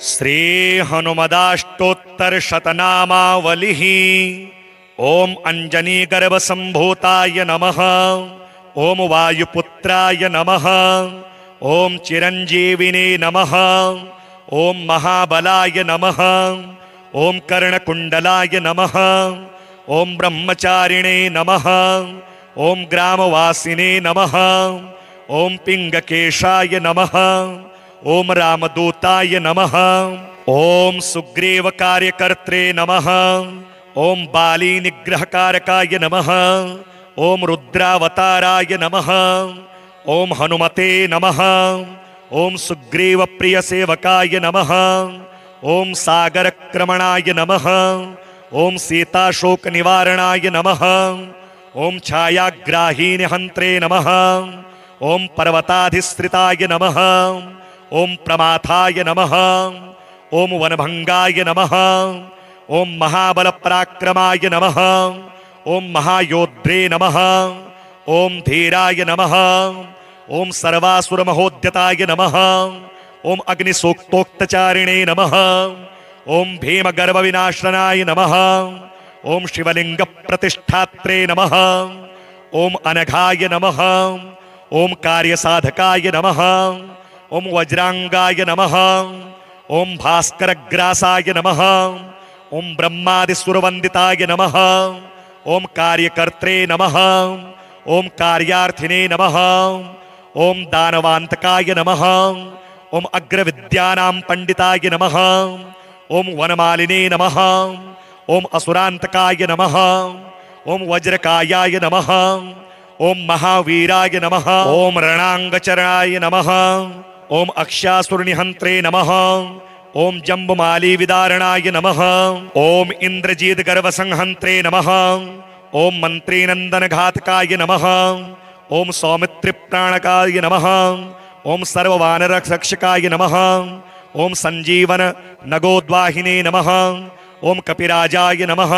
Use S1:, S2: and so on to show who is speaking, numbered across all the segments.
S1: श्री हनुमदाष्टोत्तर शतनामावलिः। ओम अंजनी गर्भ संभूताय नमः। ओम वायुपुत्राय नमः। ओम चिरंजीविने नमः। ओम महाबलाय नमः। ओम कर्णकुंडलाय नमः। ओम ब्रह्मचारिणे नमः। ओम ग्रामवासिने नमः। ओम पिंगकेशाय नमः। ओम रामदूताय नमः। ओम सुग्रीव कार्यकर्त्रे नमः। ओम बाली निग्रहकारकाय नमः। ओम रुद्रावताराय नमः। ओम हनुमते नमः। ओम सुग्रीव प्रिय सेवकाय नमः। ओम सागरक्रमणाय नमः। ओम सीताशोक निवारणाय नमः। ओम छायाग्राहीन हंत्रे नमः। ओम पर्वताधिश्रिताय नमः। ओम प्रमाथाय नमः। ओम वनभंगाय नमः। ओम महाबल पराक्रमाय नमः। ओम महायोद्रे नमः। ओम धीराय नमः। ओम सर्वासुर महोद्यताय नमः। ओम अग्निसूक्तोक्तचारिणे नमः। ओम भीम गर्भ विनाशनाय नमः। ओम शिवलिंग प्रतिष्ठात्रे नमः। ओम अनघाय नमः। ओम कार्यसाधकाय नमः। ओम वज्रांगाय नमः। ओम भास्करग्रासाय नमः। ओम ब्रह्मादिसुरवंदिताय नमः। ओम कार्यकर्त्रे नमः। ओम कार्यार्थिने नमः। ओम दानवांतकाय नमः। ओम अग्रविद्यानां पंडिताय नमः। ओम वनमालिने नमः। ओम असुरांतकाय नमः। ओम वज्रकायाय नमः। ओम महावीराय नमः। ओम रणांगचरणाय नमः। ओम अक्षासुरनिहंत्रे नमः। ओम जम्बुमाली विदारणाय नमः। ओम इंद्रजीत गर्भ संहंत्रे नमः। ओम मंत्रीनंदन घातकाय नमः। ओम सौमित्र प्राणकाय नमः। ओम सर्ववानर रक्षकाय नमः। ओम संजीवन नगोद्वाहिने नमः। ओम कपिराजाय नमः।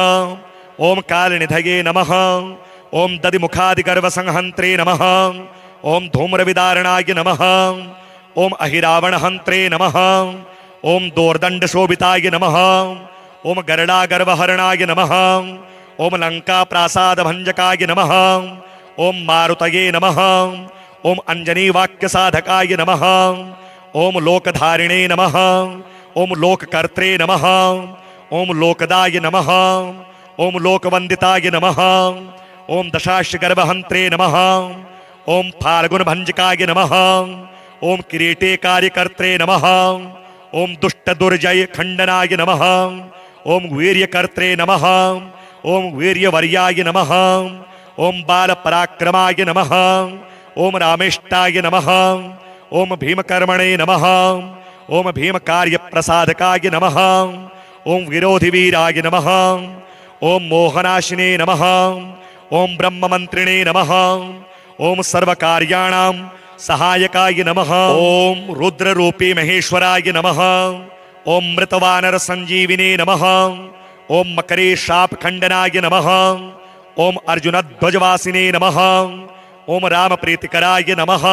S1: ओम कालनिधये नमः। ओम दधिमुखादिगर्भ संहंत्रे नमः। ओम धूम्रविदारणाय नमः। ओम अहिरावण हंत्रे नमः। ओम दोर्दंड शोभिताय नमः। ओम गरुडागर्भहरणाय नमः। ओम लंका प्रासाद भंजकाय नमः। ओम मारुतये नमः। ओम अंजनी वाक्य साधकाय नमः। ओम लोकधारिणे नमः। ओम लोककर्त्रे नमः। ओम लोकदाय नमः। ओम लोकवंदिताय नमः। ओम दशाश्च गर्भहंत्रे नमः। ओम फाल्गुन भंजकाय नमः। ओम किरीटे कार्यकर्त्रे नमः। ओम दुष्ट दुर्जय खंडनाय नमः। ओम वीर्यकर्त्रे नमः। ओम वीर्यवर्याय नमः। ओम बाल पराक्रमाय नमः। ओम रामेष्टाय नमः। ओम भीमकर्मणे नमः। ओम भीम कार्य प्रसादकाय नमः। ओम विरोधि वीराय नमः। ओम मोहनाशिने नमः। ओम ब्रह्ममंत्रिणे नमः। ओम सर्वकार्याणां सहायकाय नमः। ओम रुद्ररूपी महेश्वराय नमः। ओम मृतवानर संजीविने नमः। ओम मकरे शाप खंडनाय नमः। ओम अर्जुन ध्वजवासिने नमः। ओम राम प्रीतिकराय नमः।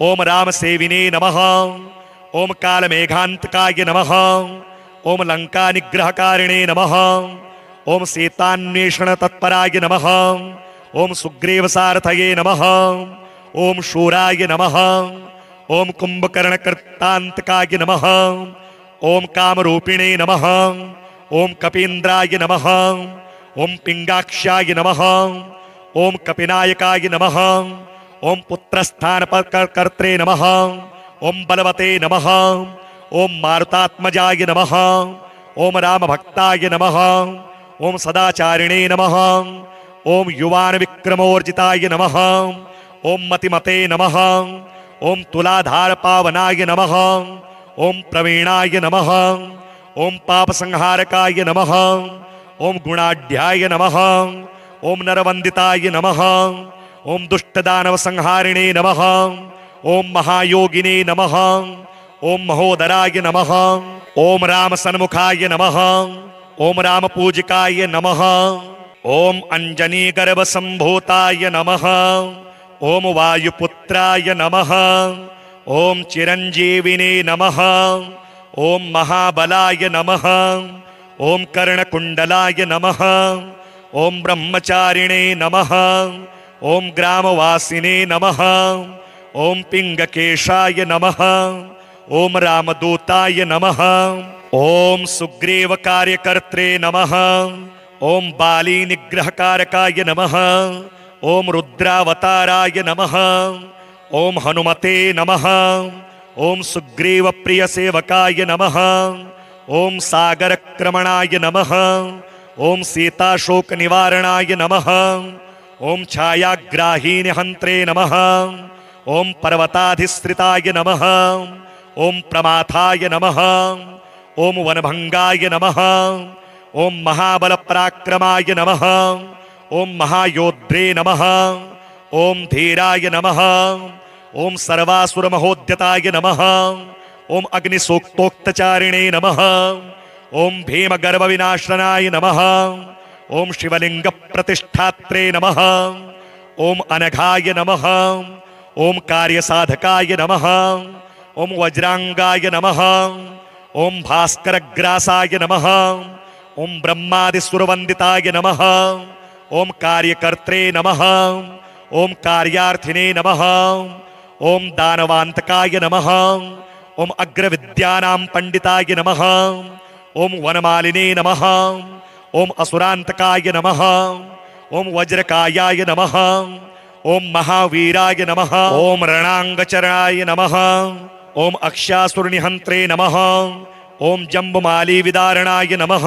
S1: ओम राम सेविने नमः। ओम कालमेघांतकाय नमः। ओम लंका निग्रहकारिणे नमः। ओम सीतान्वेषण तत्पराय नमः। ओम सुग्रीव सारथये नमः। ओम शूराय नमः। ओम कुंभकर्णकृतांतकाय नमः। ओम कामरूपिणे नमः। ओम कपीन्द्राय नमः। ओम पिंगाक्षाय नमः। ओम कपिनायकाय नमः। ओम पुत्रस्थानकर्त्रे नमः। ओम बलवते नमः। ओम मारुतात्मजाय नमः। ओम रामभक्ताय नमः। ओम सदाचारिणे नमः। ओम युवान विक्रमोर्जिताय नमः। ओम मतिमते नमः। ओम तुलाधार पावनाय नमः। ओम प्रवीणाय नमः। ओम पाप संहारकाय नमः। ओम गुणाढ्याय नमः। ओम नरवंदिताय नमः। ओम दुष्टदानव संहारिणे नमः। ओम महायोगिने नमः। ओम महोदराय नमः। ओम राम सन्मुखाय नमः। ओम राम पूजिकाय नमः। ओम अंजनी गर्भ संभूताय नमः। ओम वायुपुत्राय नमः। ओम चिरंजीविने नमः। ओम महाबलाय नमः। ओम कर्णकुंडलाय नमः। ओम ब्रह्मचारिणे नमः। ओम ग्रामवासिने नमः। ओम पिंगकेशाय नमः। ओम रामदूताय नमः। ओम सुग्रीव कार्यकर्त्रे नमः। ओम बाली निग्रहकारकाय नमः। ओम रुद्रावताराय नमः। ओम हनुमते नमः। ओम सुग्रीव प्रिय सेवकाय नमः। ओम सागर क्रमणाय नमः। ओम सीताशोक निवारणाय नमः। ओम छायाग्राहीन हंत्रे नमः। ओम पर्वताधिश्रिताय नमः। ओम प्रमाथाय नमः। ओम वनभंगाय नमः। ओम महाबल पराक्रमाय नमः। ओम महायोद्रे नमः। ओम धीराय नमः। ओम सर्वासुर महोद्यताय नमः। ओम अग्निसूक्तोक्तचारिणे नमः। ओम भीम गर्भ विनाशनाय नमः। ओम शिवलिंग प्रतिष्ठात्रे नमः। ओम अनघाय नमः। ओम कार्यसाधकाय नमः। ओम वज्रांगाय नमः। ओम भास्करग्रासाय नमः। ओम ब्रह्मादिसुरवंदिताय नमः। ओम कार्यकर्त्रे नमः। ओम कार्यार्थिने नमः। ओम दानवांतकाय नमः। ओम अग्रविद्यानां पंडिताय नमः। ओम वनमालिने नमः। ओम असुरांतकाय नमः। ओम वज्रकायाय नमः। ओम महावीराय नमः। ओम रणांगचरणाय नमः। ओम अक्षासुरनिहंत्रे नमः। ओम जम्बुमाली विदारणाय नमः।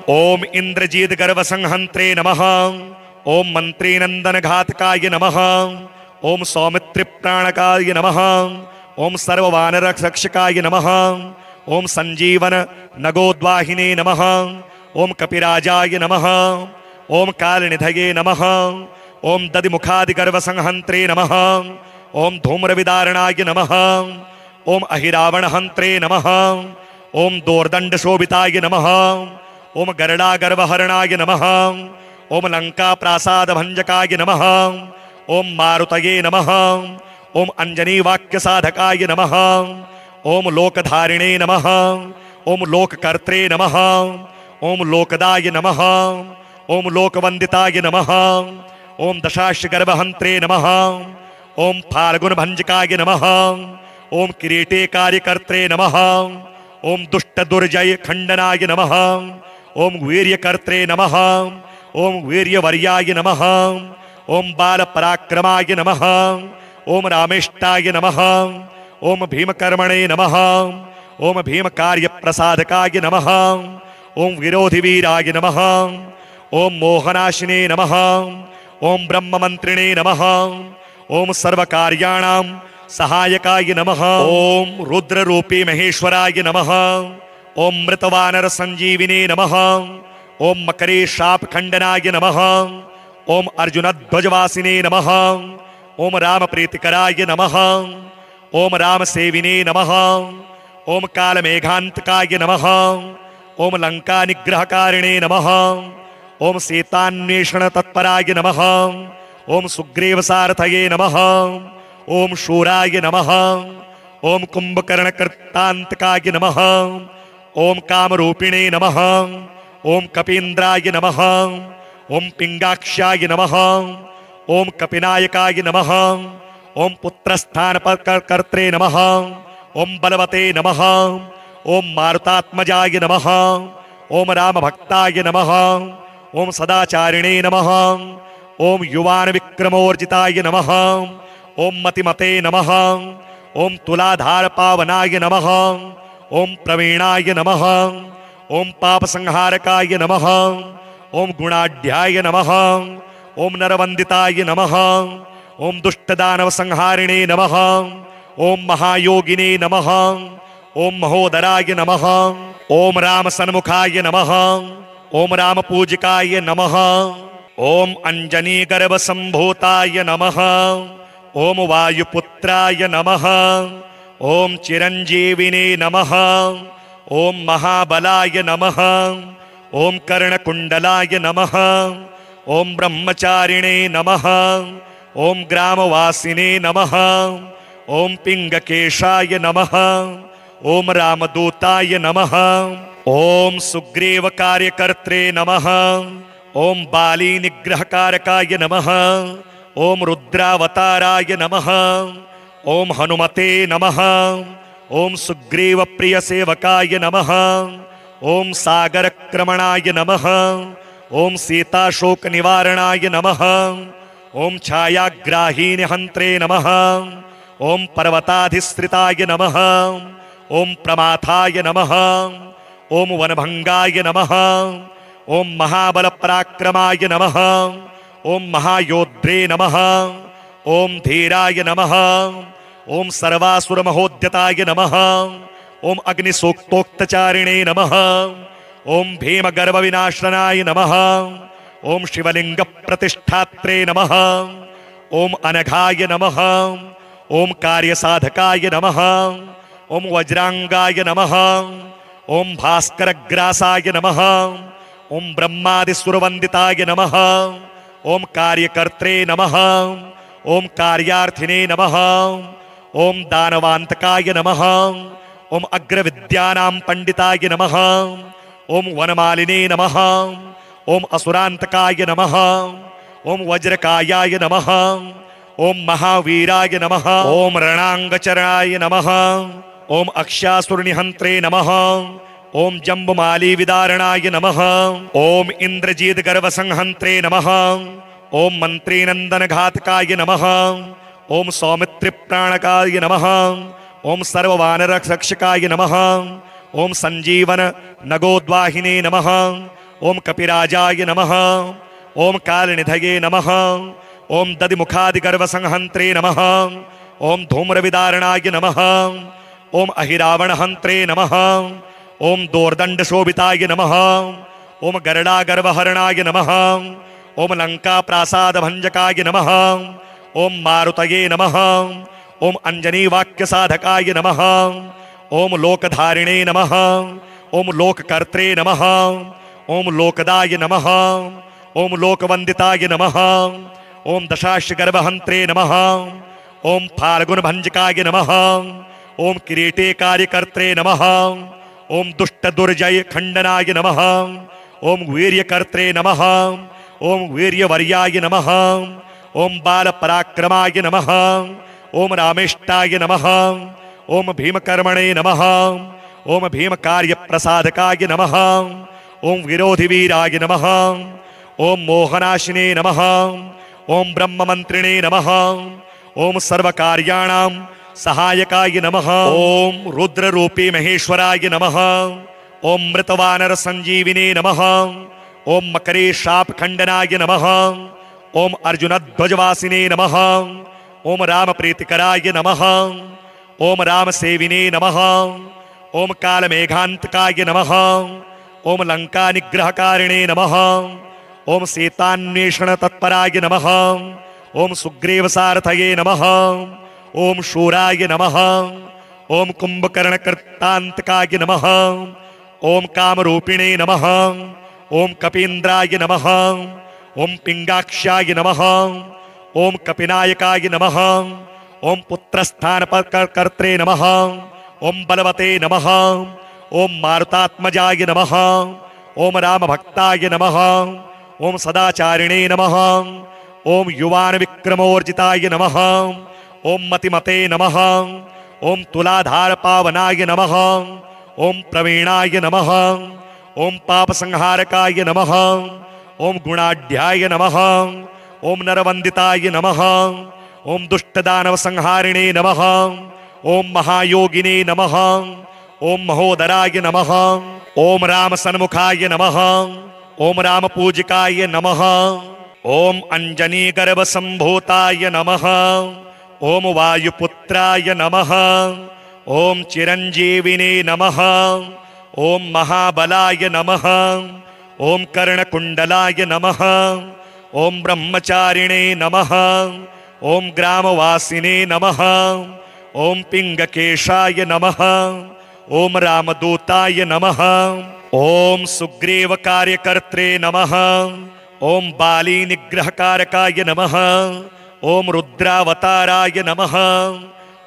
S1: ओम इंद्रजीत गर्भ संहंत्रे नमः। ओम मंत्री नंदन घातकाय नमः। ओम सौमित्र प्राणकाय नमः। ओम सर्ववानर रक्षकाय नमः। ओम संजीवन नगोद्वाहिने नमः। ओम कपिराजाय नमः। ओम कालनिधये नमः। ओम दधिमुखादिगर्भ संहंत्रे नमः। ओम धूम्र विदारणाय नमः। ओम अहिरावण हंत्रे नमः। ओम दोर्दंड शोभिताय नमः। ओम गरुड़ा गर्भहरणाय नमः। ओम लंका प्रासाद भंजकाय नमः। ओम मारुतये नमः। ओम अंजनी वाक्य साधकाय नमः। ओम लोकधारिणे नमः। ओम लोककर्त्रे नमः। ओम लोकदाय नमः। ओम लोकवंदिताय नमः। ओम दशाश्य गर्भहंत्रे नमः। ओम फाल्गुन भंजकाय नमः। ओम किरीटे कार्यकर्त्रे नमः। ओम दुष्ट दुर्जय खंडनाय नमः। ओम वीर्यकर्त्रे नमः। ओम वीर्यवर्याय नमः। ओम बाल पराक्रमाय नमः। ओम रामेष्टाय नमः। ओम भीमकर्मणे नमः। ओम भीम कार्य प्रसादकाय नमः। ओम विरोधि वीराय नमः। ओम मोहनाशिने नमः। ओम ब्रह्म मंत्रिणे नमः। ओम सर्वकार्याणां सहायकाय नमः। ओम रुद्र रूपी महेश्वराय नमः। ओम मृतवानर संजीविने नमः। ओम मकरे शाप खंडनाय नमः। ओम अर्जुन ध्वजवासिने नमः। ओम राम प्रीतिकराय नमः। ओम राम सेविने नमः। ओम काल मेघांतकाय नमः। ओम लंका निग्रहकारिणे नमः। ओम सीतान्वेषण तत्पराय नमः। ओम सुग्रीव सारथये नमः। ओम शूराय नमः। ओम कुंभकर्ण कृतांतकाय नमः। ओम कामरूपिणे नमः। ओम कपीन्द्राय नमः। ओम पिंगाक्षाय नमः। ओम कपिनायकाय नमः। ओम पुत्रस्थान कर्त्रे नमः। ओम बलवते नमः। ओम मारुतात्मजाय नमः। ओम राम भक्ताय नमः। ओम सदाचारिणे नमः। ओम युवान विक्रमोर्जिताय नमः। ओम मतिमते नमः। ओम तुलाधार पावनाय नमः। ओम प्रवीणाय नमः। ओम पाप संहारकाय नमः। ओम गुणाढ्याय नमः। ओम नरवंदिताय नमः। ओम दुष्टदानव संहारिणे नमः। ओम महायोगिने नमः। ओम महोदराय नमः। ओम राम सन्मुखाय नमः। ओम राम पूजिकाय नमः। ओम अंजनी गर्भ संभूताय नमः। ओम वायुपुत्राय नमः। ओम चिरंजीविने नमः। ओम महाबलाय नमः। ओम कर्णकुंडलाय नमः। ओम ब्रह्मचारिणे नमः। ओम ग्रामवासिने नमः। ओम पिंगकेशाय नमः। ओम रामदूताय नमः। ओम सुग्रीव कार्यकर्त्रे नमः। ओम बाली निग्रहकारकाय नमः। ओम रुद्रावताराय नमः। ओम हनुमते नमः। ओम सुग्रीव प्रिय सेवकाय नमः। ओम सागर क्रमणाय नमः। ओम सीता शोक निवारणाय नमः। ओम छायाग्राहीन हंत्रे नमः। ओम पर्वताधिश्रिताय नमः। ओम प्रमाथाय नमः। ओम वनभंगाय नमः। ओम महाबल पराक्रमाय नमः। ओम महायोद्रे नमः। ओम धीराय नमः। ओम सर्वासुर महोद्यताय नमः। ओम अग्निसूक्तोक्तचारिणे नमः। ओम भीम गर्भ विनाशनाय नमः। ओम शिवलिंग प्रतिष्ठात्रे नमः। ओम अनघाय नमः। ओम कार्यसाधकाय नमः। ओम वज्रांगाय नमः। ओम भास्करग्रासाय नमः। ओम ब्रह्मादिसुरवंदिताय नमः। ओम कार्यकर्त्रे नमः। ओम कार्यार्थिने नमः। ओम दानवांतकाय नमः। ओम अग्रविद्यानां पंडिताय नमः। ओम वनमालिने नमः। ओम असुरांतकाय नमः। ओम वज्रकायाय नमः। ओम महावीराय नमः। ओम रणांगचरणाय नमः। ओम अक्षासुरनिहंत्रे नमः। ओम जम्बुमाली विदारणाय नमः। ओम इंद्रजीत गर्भ संहंत्रे नमः। ओम मंत्रीनंदन घातकाय नमः। ओम सौमित्र प्राणकाय नमः। ओम सर्ववानर रक्षकाय नमः। ओम संजीवन नगोद्वाहिने नमः। ओम कपिराजाय नमः। ओम कालनिधये नमः। ओम दधिमुखादिगर्भ संहंत्रे नमः। ओम धूम्रविदारणाय नमः। ओम अहिरावण हंत्रे नमः। ओम दोर्दंड शोभिताय नमः। ओम गरुडागर्भहरणाय नमः। ओम लंका प्रासाद भंजकाय नमः। ओम मारुतये नमः। ओम अंजनी वाक्य साधकाय नमः। ओम लोकधारिणे नमः। ओम लोककर्त्रे नमः। ओम लोकदाय नमः। ओम लोकवंदिताय नमः। ओम दशाश गर्भहंत्रे नमः। ओम फाल्गुन भंजकाय नमः। ओम किरीटे कार्यकर्त्रे नमः। ओम दुष्ट दुर्जय खंडनाय नमः। ओम वीर्यकर्त्रे नमः। ओम वीर्यवर्याय नमः। ओम बाल पराक्रमाय नमः। ओम रामेष्टाय नमः। ओम भीमकर्मणे नमः। ओम भीम कार्य प्रसादकाय नमः। ओम विरोधि वीराय नमः। ओम मोहनाशिने नमः। ओम ब्रह्म मंत्रिणे नमः। ओम सर्वकार्याणां सहायकाय नमः। ओम रुद्र रूपी महेश्वराय नमः। ओम मृतवानर संजीविने नमः। ओम मकरे शाप खंडनाय नमः। ओम अर्जुन ध्वजवासिने नमः। ओम राम प्रीतिकराय नमः। ओम राम सेविने नमः। ओम कालमेघांतकाय नमः। ओम लंका निग्रहकारिणे नमः। ओम सीतान्वेषण तत्पराय नमः। ओम सुग्रीव सारथये नमः। ओम शूराय नमः। ओम कुंभकर्णकृतांतकाय नमः। ओम कामरूपिणे नमः। ओम कपीन्द्राय नमः। ओम पिंगाक्षाय नमः। ओम कपिनायकाय नमः। ओम पुत्रस्थानकर्त्रे नमः। ओम बलवते नमः। ओम मारुतात्मजाय नमः। ओम राम भक्ताय नमः। ओम सदाचारिणे नमः। ओम युवान विक्रमोर्जिताय नमः। ओम मतिमते नमः। ओम तुलाधार पावनाय नमः। ओम प्रवीणाय नमः। ओम पाप संहारकाय नमः। ओम गुणाढ्याय नमः। ओम नरवंदिताय नमः। ओम दुष्टदानव संहारिणे नमः। ओम महायोगिने नमः। ओम महोदराय नमः। ओम राम सन्मुखाय नमः। ओम राम पूजिकाय नमः। ओम अंजनी गर्भ संभूताय नमः। ओम वायुपुत्राय नमः। ओम चिरंजीविने नमः। ओम महाबलाय नमः। ओम कर्णकुंडलाय नमः। ओम ब्रह्मचारिणे नमः। ओम ग्रामवासिने नमः। ओम पिंगकेशाय नमः। ओम रामदूताय नमः। ओम सुग्रीव कार्यकर्त्रे नमः। ओम बाली निग्रहकारकाय नमः। ओम रुद्रावताराय नमः।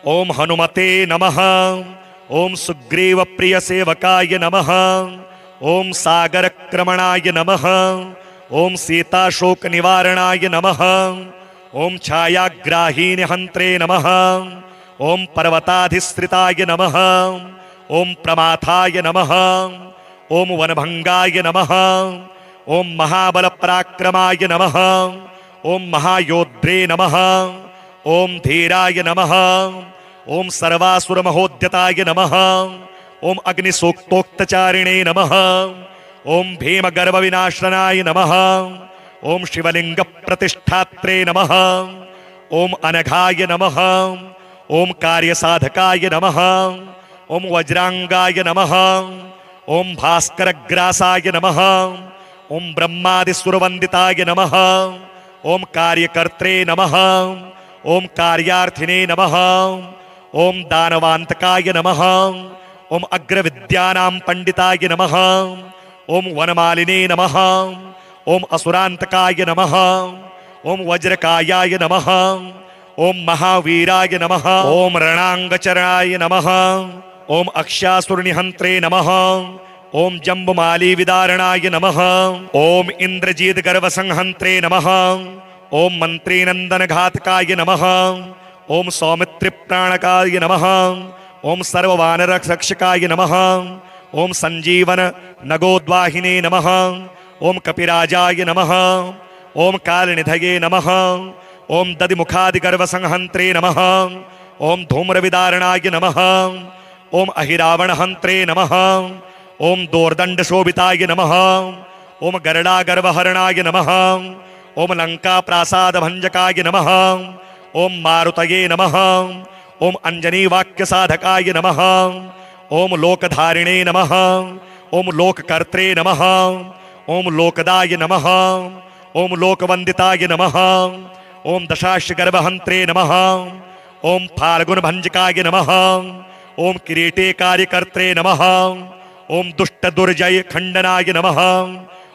S1: ओम हनुमते नमः। ओम सुग्रीव प्रिय सेवकाय नमः। ओम सागर क्रमणाय नमः। ओम सीता शोक निवारणाय नमः। ओम छायाग्राहीन हंत्रे नमः। ओम पर्वताधिश्रिताय नमः। ओम प्रमाथाय नमः। ओम वनभंगाय नमः। ओम महाबल पराक्रमाय नमः। ओम महायोद्रे नमः। ओम धीराय नमः। ओम सर्वासुर महोद्यताय नमः। ओम अग्निसूक्तोक्तचारिणे नमः। ओम भीम गर्भ विनाशनाय नमः। ओम शिवलिंग प्रतिष्ठात्रे नमः। ओम अनघाय नमः। ओम कार्यसाधकाय नमः। ओम वज्रांगाय नमः। ओम भास्करग्रासाय नमः। ओम ब्रह्मादिसुरवंदिताय नमः। ओम कार्यकर्त्रे नमः। ओम कार्यार्थिने नमः। ओम दानवांतकाय नमः। ओम अग्रविद्यानां पंडिताय नमः। ओम वनमालिने नमः। ओम असुरांतकाय नमः। ओम वज्रकायाय नमः। ओम महावीराय नमः। ओम रणांगचराय नमः। ओम अक्षासुरनिहंत्रे नमः। ओम जम्बुमाली विदारणाय नमः। ओम इंद्रजीत गर्भ संहंत्रे नमः। ओम मंत्री नंदन घातकाय नमः। ओम सौमित्र प्राणकाय नमः। ओम सर्ववानर रक्षकाय नमः। ओम संजीवन नगोद्वाहिने नमः। ओम कपिराजाय नमः। ओम कालनिधये नमः। ओम दधिमुखादिगर्भ संहंत्रे नमः। ओम धूम्रविदारणाय नमः। ओम अहिरावण हंत्रे नमः। ओम दोर्दंड शोभिताय नमः। ओम गरुडागर्भहरणाय नमः। ओम लंका प्रासाद भंजकाय नमः। ओम मारुतये नमः। ओम अंजनी वाक्य साधकाय नमः। ओम लोकधारिणे नमः। ओम लोककर्त्रे नमः। ओम लोकदाय नमः। ओम लोकवंदिताय नमः। ओम दशाश गर्भहंत्रे नमः। ओम फाल्गुन भंजकाय नमः। ओम किरीटे कार्यकर्त्रे नमः। ओम दुष्ट दुर्जय खंडनाय नमः।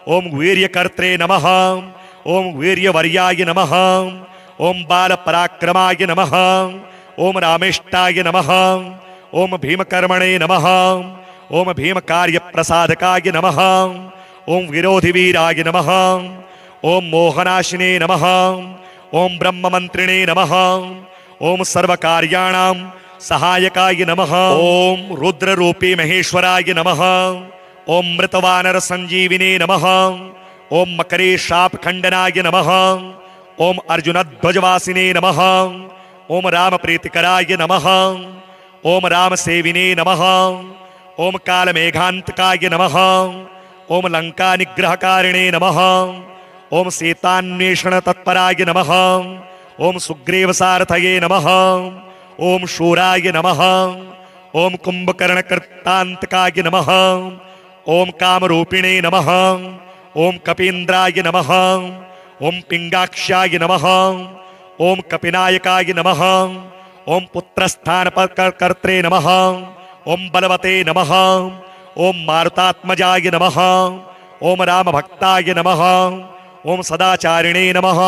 S1: ओम वीर्यकर्त्रे नमः। ओम वीर्यवर्याय नमः। ओम बाल पराक्रमाय नमः। ओम रामेष्टाय नमः। ओम भीमकर्मणे नमः। ओम भीम कार्य प्रसादकाय नमः। ओम विरोधि वीराय नमः। ओम मोहनाशिने नमः। ओम ब्रह्म मंत्रिणे नमः। ओम सर्वकार्याणां सहायकाय नमः। ओम रुद्र रूपी महेश्वराय नमः। ओम मृतवानर संजीविने नमः। ओम मकरे शाप खंडनाय नमः। ओम अर्जुन ध्वजवासिने नमः। ओम राम प्रीतिकराय नमः। ओम राम सेविने नमः। ओम काल मेघांतकाय नमः। ओम लंका निग्रहकारिणे नमः। ओम सीतान्वेषण तत्पराय नमः। ओम सुग्रीव सारथये नमः। ओम शूराय नमः। ओम कुंभकर्ण कृतांतकाय नमः। ओम कामरूपिणे नमः। ओम कपीन्द्राय नमः। ओम पिंगाक्षाय नमः। ओम कपिनायकाय नमः। ओम पुत्रस्थान कर्त्रे नमः। ओम बलवते नमः। ओम मारुतात्मजाय नमः। ओम राम भक्ताय नमः। ओम सदाचारिणे नमः।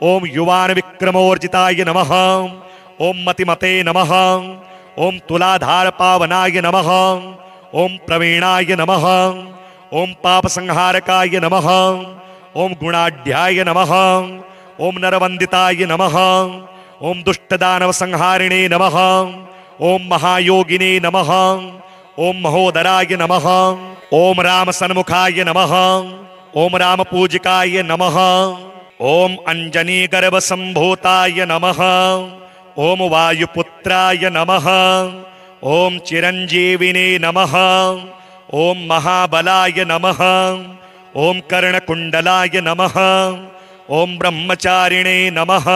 S1: ओम युवान विक्रमोर्जिताय नमः। ओम मतिमते नमः। ओम तुलाधार पावनाय नमः। ओम प्रवीणाय नमः। ओम पाप संहारकाय नमः। ओम गुणाढ्याय नमः। ओम नरवंदिताय नमः। ओम दुष्टदानव संहारिणे नमः। ओम महायोगिने नमः। ओम महोदराय नमः। ओम राम सन्मुखाय नमः। ओम राम पूजिकाय नमः। ओम अंजनी गर्भ संभूताय नमः। ओम वायुपुत्राय नमः। ओम चिरंजीविने नमः। ओम महाबलाय नमः। ओम कर्णकुंडलाय नमः। ओम ब्रह्मचारिणे नमः।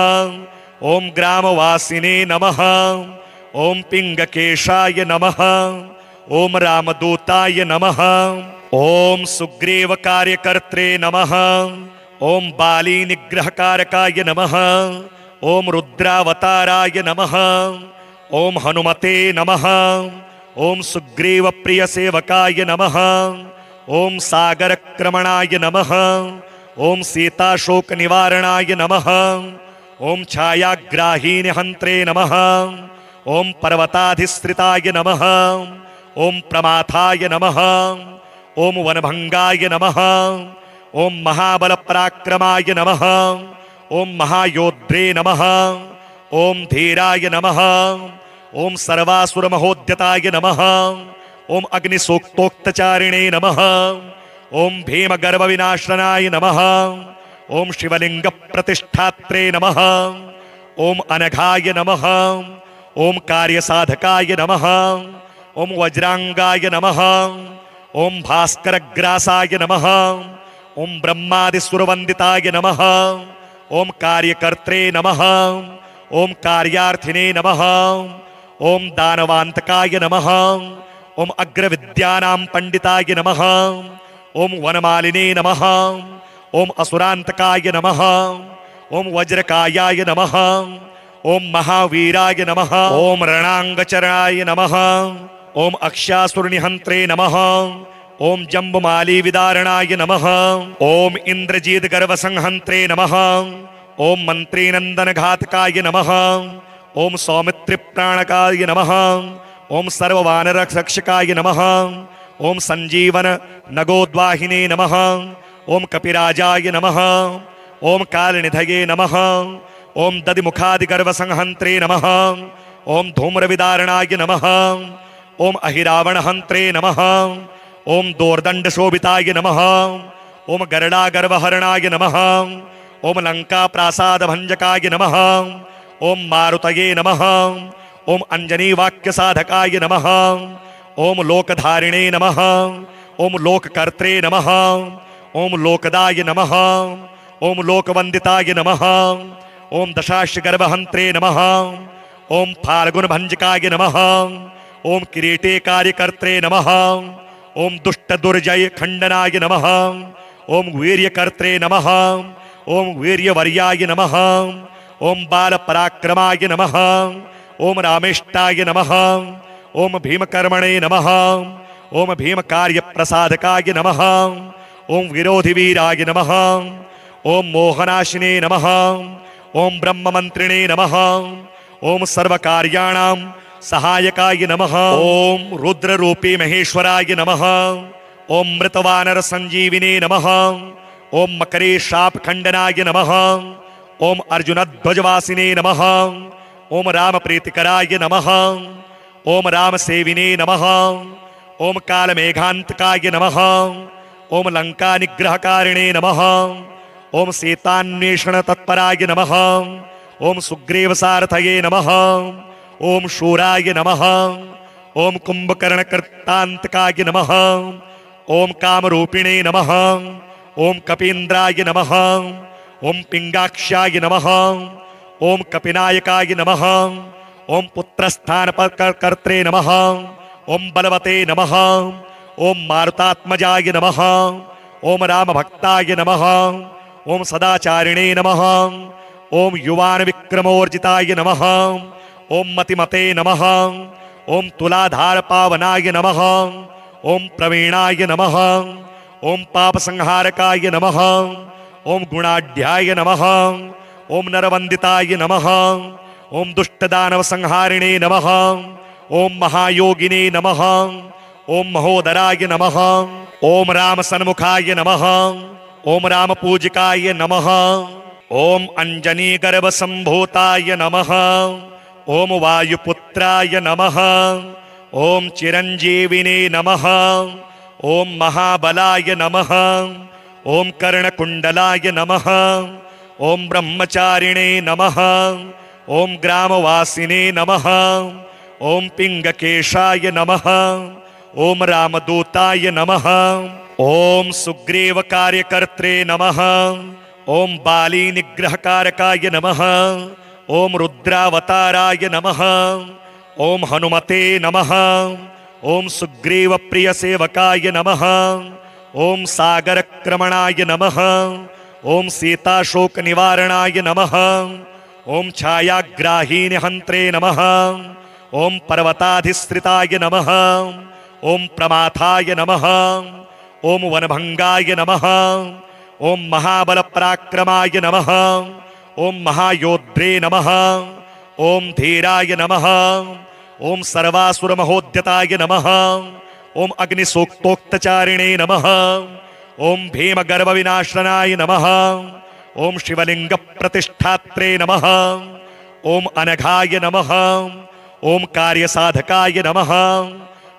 S1: ओम ग्रामवासिने नमः। ओम पिंगकेशाय नमः। ओम रामदूताय नमः। ओम सुग्रीव कार्यकर्त्रे नमः। ओम बाली निग्रहकारकाय नमः। ओम रुद्रावताराय नमः। ओम हनुमते नमः। ओम सुग्रीव प्रिय सेवकाय नमः। ओम सागर क्रमणाय नमः। ओम सीता शोक निवारणाय नमः। ओम छायाग्राहीन हंत्रे नमः। ओम पर्वताधिश्रिताय नमः। ओम प्रमाथाय नमः। ओम वनभंगाय नमः। ओम महाबल पराक्रमाय नमः। ओम महायोद्रे नमः। ओम धीराय नमः। ओम सर्वासुर महोद्यताय नमः। ओम अग्निसूक्तोक्तचारिणे नमः। ओम भीम गर्भ विनाशनाय नमः। ओम शिवलिंग प्रतिष्ठात्रे नमः। ओम अनघाय नमः। ओम कार्यसाधकाय नमः। ओम वज्रांगाय नमः। ओम भास्करग्रासाय नमः। ओम ब्रह्मादिसुरवंदिताय नमः। ओम कार्यकर्त्रे नमः। ओम कार्यार्थिने नमः। ओम दानवांतकाय नमः। ओम अग्रविद्यानां पंडिताय नमः। ओम वनमालिने नमः। ओम असुरांतकाय नमः। ओम वज्रकायाय नमः। ओम महावीराय नमः। ओम रणांगचरणाय नमः। ओम अक्षासुरनिहंत्रे नमः। ओम जम्बुमाली विदारणाय नमः। ओम इंद्रजीत गर्वसंहंत्रे नमः। ओम मंत्रीनंदन घातकाय नमः। ओम सौमित्र प्राणकाय नमः। ओम सर्ववानरक्षकाय नमः। ओम संजीवन नगोद्वाहिने नमः। ओम कपिराजाय नमः। ओम कालनिधये नमः। ओम दधिमुखादिगर्वसंहंत्रे नमः। ओम धूम्रविदारणाय नमः। ओम अहिरावणहंत्रे नमः। ओम दोर्दंडशोभिताय नमः। ओम गरुडागर्वहरणाय नमः। ओम लंका प्रासाद भंजकाय नमः। ओम मारुतये नमः। ओम अंजनी वाक्य साधकाय नमः। ओम लोकधारिणे नमः। ओम लोककर्त्रे नमः। ओम लोकदाय नमः। ओम लोकवंदिताय नमः। ओम दशाश्य गर्भहंत्रे नमः। ओम फाल्गुन भंजकाय नमः। ओम किरीटे कार्यकर्त्रे नमः। ओम दुष्ट दुर्जय खंडनाय नमः। ओम वीर्यकर्त्रे नमः। ओम वीर्यवर्याय नमः। ओम बाल पराक्रमाय नमः। ओम रामेष्टाय नमः। ओम भीमकर्मणे नमः। ओम भीम कार्य प्रसादकाय नमः। ओम विरोधि वीराय नमः। ओम मोहनाशिने नमः। ओम ब्रह्म मंत्रिणे नमः। ओम सर्वकार्याणां सहायकाय नमः। ओम रुद्र रूपी महेश्वराय नमः। ओम मृतवानर संजीविने नमः। ओम मकरे शाप खंडनाय नमः। ओम अर्जुन ध्वजवासिने नमः। ओम राम प्रीतिकराय नमः। ओम राम सेविने नमः। ओम कालमेघांतकाय नमः। ओम लंका निग्रहकारिणे नमः। ओम सीतान्वेषण तत्पराय नमः। ओम सुग्रीव सारथये नमः। ओम शूराय नमः। ओम कुंभकर्णकृतांतकाय नमः। ओम कामरूपिणे नमः। ओम कपीन्द्राय नमः। ओम पिंगाक्षाय नमः। ओम कपिनायकाय नमः। ओम पुत्रस्थानकर्त्रे नमः। ओम बलवते नमः। ओम मारुतात्मजाय नमः। ओम राम भक्ताय नमः। ओम सदाचारिणे नमः। ओम युवान विक्रमोर्जिताय नमः। ओम मतिमते नमः। ओम तुलाधार पावनाय नमः। ओम प्रवीणाय नमः। ओम पाप संहारकाय नमः। ओम गुणाढ्याय नमः। ओम नरवंदिताय नमः। ओम दुष्टदानव संहारिणे नमः। ओम महायोगिने नमः। ओम महोदराय नमः। ओम राम सन्मुखाय नमः। ओम राम पूजिकाय नमः। ओम अंजनी गर्भ संभूताय नमः। ओम वायुपुत्राय नमः। ओम चिरंजीविने नमः। ओम महाबलाय नमः। ओम कर्णकुंडलाय नमः। ओम ब्रह्मचारिणे नमः। ओम ग्रामवासिने नमः। ओम पिंगकेशाय नमः। ओम रामदूताय नमः। ओम सुग्रीव कार्यकर्त्रे नमः। ओम बाली निग्रहकारकाय नमः। ओम रुद्रावताराय नमः। ओम हनुमते नमः। ओम सुग्रीव प्रिय सेवकाय नमः। ओम सागर क्रमणाय नमः। ओम सीताशोक निवारणाय नमः। ओम छायाग्राहीन हंत्रे नमः। ओम पर्वताधिश्रिताय नमः। ओम प्रमाथाय नमः। ओम वनभंगाय नमः। ओम महाबल पराक्रमाय नमः। ओम महायोद्रे नमः। ओम धीराय नमः। ओम सर्वासुरमहोद्यताय नमः। ओम अग्निसूक्तोक्तचारिणे नमः। ओम भीमगर्भविनाशनाय नमः। ओम शिवलिंग प्रतिष्ठात्रे नमः। ओम अनघाय नमः। ओम कार्यसाधकाय नमः।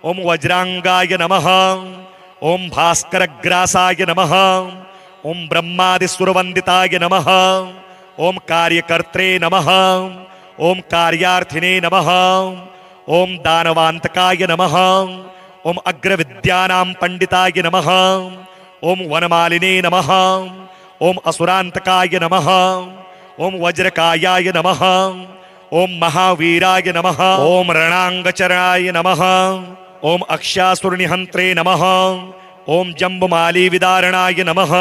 S1: ओम वज्रांगाय नमः। ओम भास्करग्रासाय नमः। ओम ब्रह्मादिसुरवंदिताय नमः। ओम कार्यकर्त्रे नमः। ओम कार्यार्थिने नमः। ओम दानवांतकाय नमः। ओम अग्रविद्यानां पंडिताय नमः। ओम वनमालिने नमः। ओम असुरांतकाय नमः। ओम वज्रकायाय नमः। ओम महावीराय नमः। ओम रणांगचरणाय नमः। ओम अक्षासुरनिहंत्रे नमः। ओम जम्बुमाली विदारणाय नमः।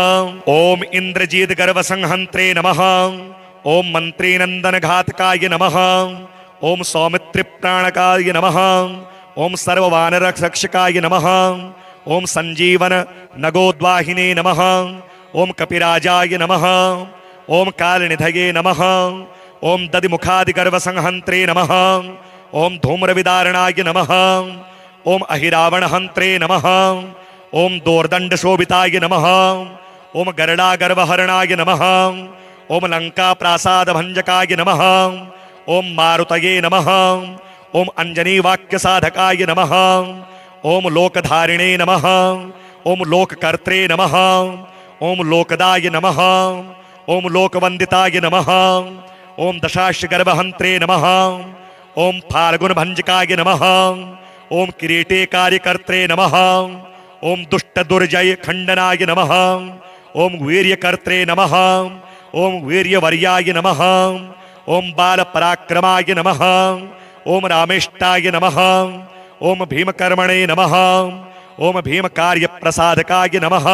S1: ओम इंद्रजीत गर्भसंहंत्रे नमः। ओम मंत्रीनंदन घातकाय नमः। ओम सौमित्र प्राणकाय नमः। ओम सर्ववानर रक्षकाय नमः। ओम संजीवन नगोद्वाहिने नमः। ओम कपिराजाय नमः। ओम कालनिधये नमः। ओम दधिमुखादिगर्भसंहंत्रे नमः। ओम धूम्रविदारणाय नमः। ओम अहिरावणहंत्रे नमः। ओम दोर्दंडशोभिताय नमः। ओम गरुडागर्भहरणाय नमः। ओम लंका प्रासाद भंजकाय नमः। ओम मारुतये नमः। ओम अंजनी वाक्य साधकाय नमः। ओम लोकधारिणे नमः। ओम लोककर्त्रे नमः। ओम लोकदाय नमः। ओम लोकवंदिताय नमः। ओम दशाश्य गर्भहंत्रे नमः। ओम फाल्गुन भंजकाय नमः। ओम किरीटे कार्यकर्त्रे नमः। ओम दुष्ट दुर्जय खंडनाय नमः। ओम वीर्यकर्त्रे नमः। ओम वीर्यवर्याय नमः। ओम बाल पराक्रमाय नमः। ओम रामेष्टाय नमः। ओम भीमकर्मणे नमः। ओम भीम कार्य प्रसादकाय नमः।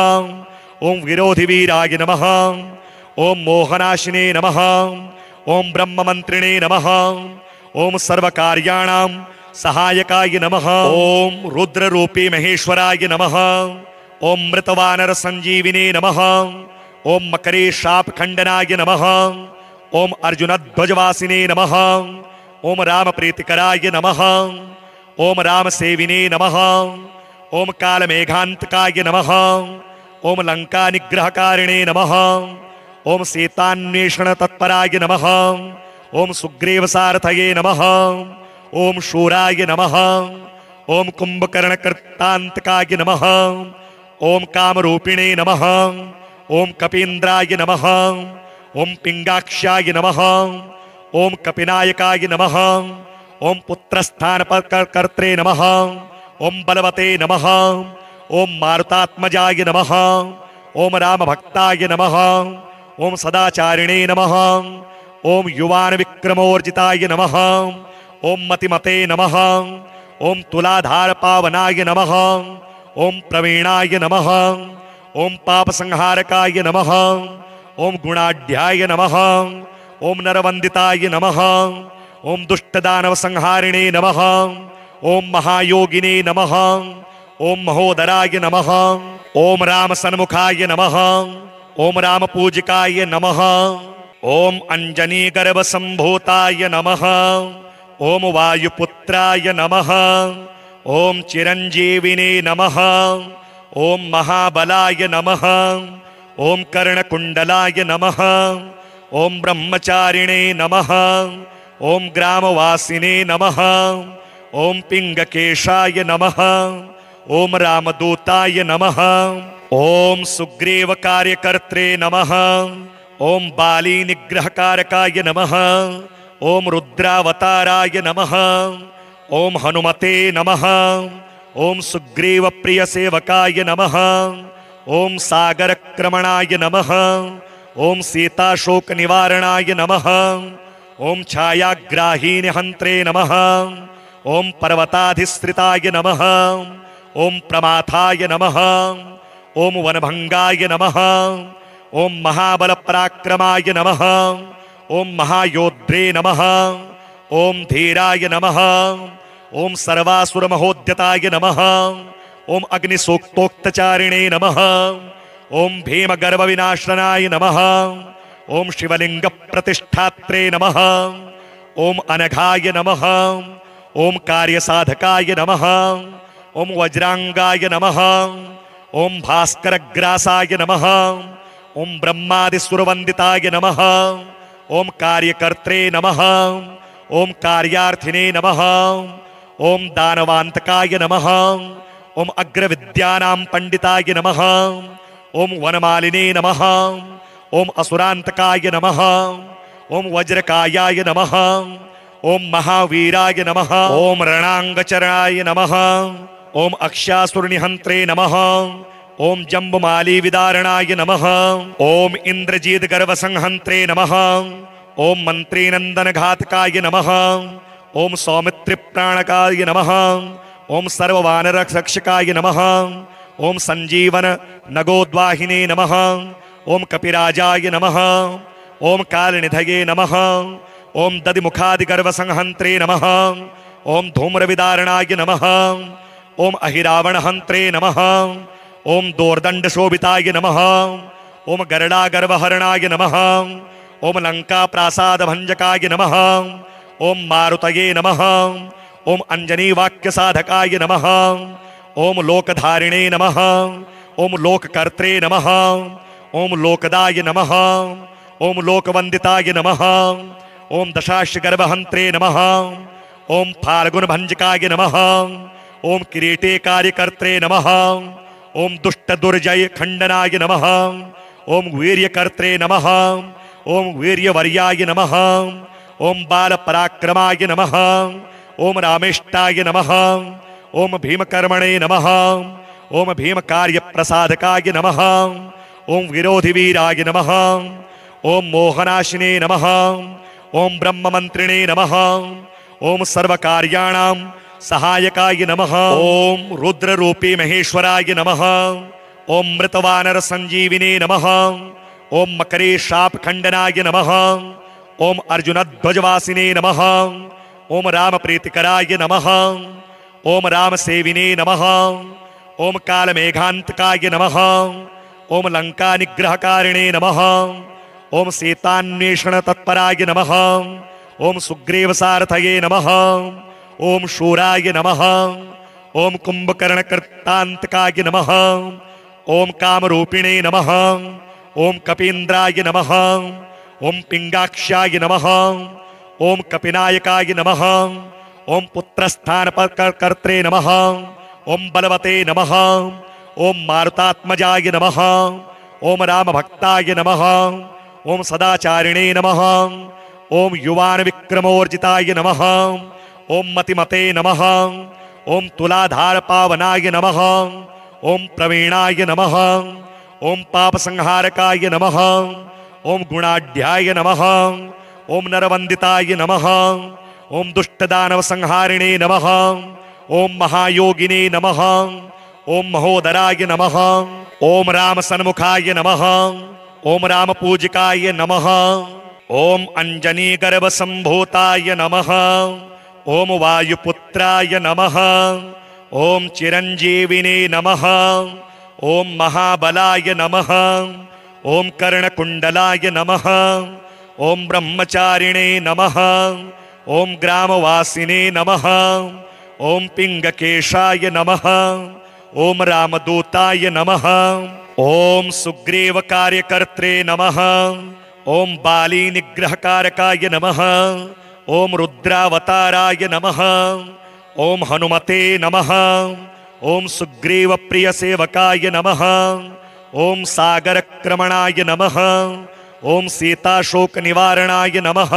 S1: ओम विरोधि वीराय नमः। ओम मोहनाशिने नमः। ओम ब्रह्म मंत्रिणे नमः। ओम सर्वकार्याणां सहायकाय नमः। ओम रुद्र रूपी महेश्वराय नमः। ओम मृतवानर संजीविने नमः। ओम मकरे शाप खंडनाय नमः। ओम अर्जुन ध्वजवासिने नमः। ओम राम प्रीतिकराय नमः। ओम राम सेविने नमः। ओम कालमेघांतकाय नमः। ओम लंका निग्रहकारिणे नमः। ओम सीतान्वेषण तत्पराय नमः। ओम सुग्रीव सारथये नमः। ओम शूराय नमः। ओम कुंभकर्ण कृतांतकाय नमः। ओम कामरूपिणे नमः। ओम कपीन्द्राय नमः। ओम पिंगाक्षाय नमः। ओम कपिनायकाय नमः। ओम पुत्रस्थान कर्त्रे नमः। ओम बलवते नमः। ओम मारुतात्मजाय नमः। ओम राम भक्ताय नमः। ओम सदाचारिणे नमः। ओम युवान विक्रमोर्जिताय नमः। ओम मतिमते नमः। ओम तुलाधार पावनाय नमः। ओम प्रवीणाय नमः। ओम पाप संहारकाय नमः। ओम गुणाढ्याय नमः। ओम नरवंदिताय नमः। ओम दुष्टदानव संहारिणे नमः। ओम महायोगिने नमः। ओम महोदराय नमः। ओम राम सन्मुखाय नमः। ओम राम पूजिकाय नमः। ओम अंजनी गर्भ संभूताय नमः। ओम वायुपुत्राय नमः। ओम चिरंजीविने नमः। ओम महाबलाय नमः। ओम कर्णकुंडलाय नमः। ओम ब्रह्मचारिणे नमः। ओम ग्रामवासिने नमः। ओम पिंगकेशाय नमः। ओम रामदूताय नमः। ओम सुग्रीव कार्यकर्त्रे नमः। ओम बाली निग्रहकारकाय नमः। ओम रुद्रावताराय नमः। ओम हनुमते नमः। ओम सुग्रीव प्रिय सेवकाय नमः। ओम सागर क्रमणाय नमः। ओम सीता शोक निवारणाय नमः। ओम छायाग्राहीन हंत्रे नमः। ओम पर्वताधिश्रिताय नमः। ओम प्रमाथाय नमः। ओम वनभंगाय नमः। ओम महाबल पराक्रमाय नमः। ओम महायोद्रे नमः। ओम धीराय नमः। ओम सर्वासुर महोद्यताय नमः। ओम अग्निसूक्तोक्तचारिणे नमः। ओम भीम गर्भ विनाशनाय नमः। ओम शिवलिंग प्रतिष्ठात्रे नमः। ओम अनघाय नमः, ओम कार्यसाधकाय नमः, ओम वज्रांगाय नमः, ओम भास्करग्रासाय नमः, ओम ब्रह्मादिसुरवंदिताय नमः, ओम कार्यकर्त्रे नमः, ओम कार्यार्थिने नमः, ओम दानवांतकाय नमः, ओम अग्रविद्यानां पंडिताय नमः, ओम वनमालिने नमः, ओम असुरांतकाय नमः, ओम वज्रकायाय नमः, ओम महावीराय नमः, ओम रणांगचराय नमः, ओम अक्षासुरनिहंत्रे नमः, ओम जम्बुमाली विदारणाय नमः, ओम इंद्रजीत गर्वसंहंत्रे नमः, ओम मंत्रीनंदन घातकाय नमः, ओम सौमित्रि प्राणकाय नमः, ओम सर्ववानरक्षकाय नमः, ओम संजीवन नगोद्वाहिने नमः, ओम कपिराजाय नमः, ओम कालनिधये नमः, ओम दधिमुखादिगर्वसंहंत्रे नमः, ओम धूम्रविदारणाय नमः, ओम अहिरावणहंत्रे नमः, ओम दोर्दंडशोभिताय नमः, ओम गरुडागर्वहरणाय नमः, ओम लंका प्रासादभंजकाय नमः, ओम मारुतये नमः, ओम अंजनी वाक्य साधकाय नमः, ओम लोकधारिणे नमः, ओम लोककर्त्रे नमः, ओम लोकदाय नमः, ओम लोकवंदिताय नमः, ओम दशाश्वगर्भहंत्रे नमः, ओम फाल्गुनभंजकाय नमः, ओम किरीटे कार्यकर्त्रे नमः, ओम दुष्ट दुर्जय खंडनाय नमः, ओम वीर्यकर्त्रे नमः, ओम वीर्यवर्याय नमः, ओम बाल पराक्रमाय नमः, ओम रामेष्टाय नमः, ओम भीमकर्मणे नमः, ओम भीम कार्य प्रसादकाय नमः, ओम विरोधि वीराय नमः, ओम मोहनाशिने नमः, ओम ब्रह्ममंत्रिणे नमः, ओम सर्वकार्याणां सहायकाय नमः, ओम रुद्ररूपी महेश्वराय नमः, ओम मृतवानर संजीविने नमः, ओम मकरे शाप खंडनाय नमः, ओम अर्जुन ध्वजवासिने नमः, ओम राम प्रीतिकराय नमः, ओम राम सेविने नमः, ओम कालमेघांतकाय नमः, ओम लंका निग्रहकारिणे नमः, ओम सीतान्वेषण तत्पराय नमः, ओम सुग्रीव सारथये नमः, ओम शूराय नमः, ओम कुंभकर्णकृतांतकाय नमः, ओम कामरूपिणे नमः, ओम कपीन्द्राय नमः, ओम पिंगाक्षाय नमः, ओम कपिनायकाय नमः, ओम पुत्रस्थानकर्त्रे नमः, ओम बलवते नमः, ओम मारुतात्मजाय नमः, ओम रामभक्ताय नमः, ओम सदाचारिणे नमः, ओम युवान विक्रमोर्जिताय नमः, ओम मतिमते नमः, ओम तुलाधार पावनाय नमः, ओम प्रवीणाय नमः, ओम पापसंहारकाय नमः, ओम गुणाढ्याय नमः, ओम नरवंदिताय नमः, ओम दुष्टदानव संहारिणे नमः, ओम महायोगिने नमः, ओम महोदराय नमः, ओम राम सन्मुखाय नमः, ओम राम पूजिकाय नमः, ओम अंजनी गर्भ संभूताय नमः, ओम वायुपुत्राय नमः, ओम चिरंजीविने नमः, ओम महाबलाय नमः, ओम कर्णकुंडलाय नमः, ओम ब्रह्मचारिणे नमः, ओम ग्रामवासिने नमः, ओम पिंगकेशाय नमः, ओम रामदूताय नमः, ओम सुग्रीव कार्यकर्त्रे नमः, ओम बाली निग्रहकारकाय नमः, ओम रुद्रावताराय नमः, ओम हनुमते नमः, ओम सुग्रीव प्रिय सेवकाय नमः, ओम सागरक्रमणाय नमः, ओम सीताशोक निवारणाय नमः,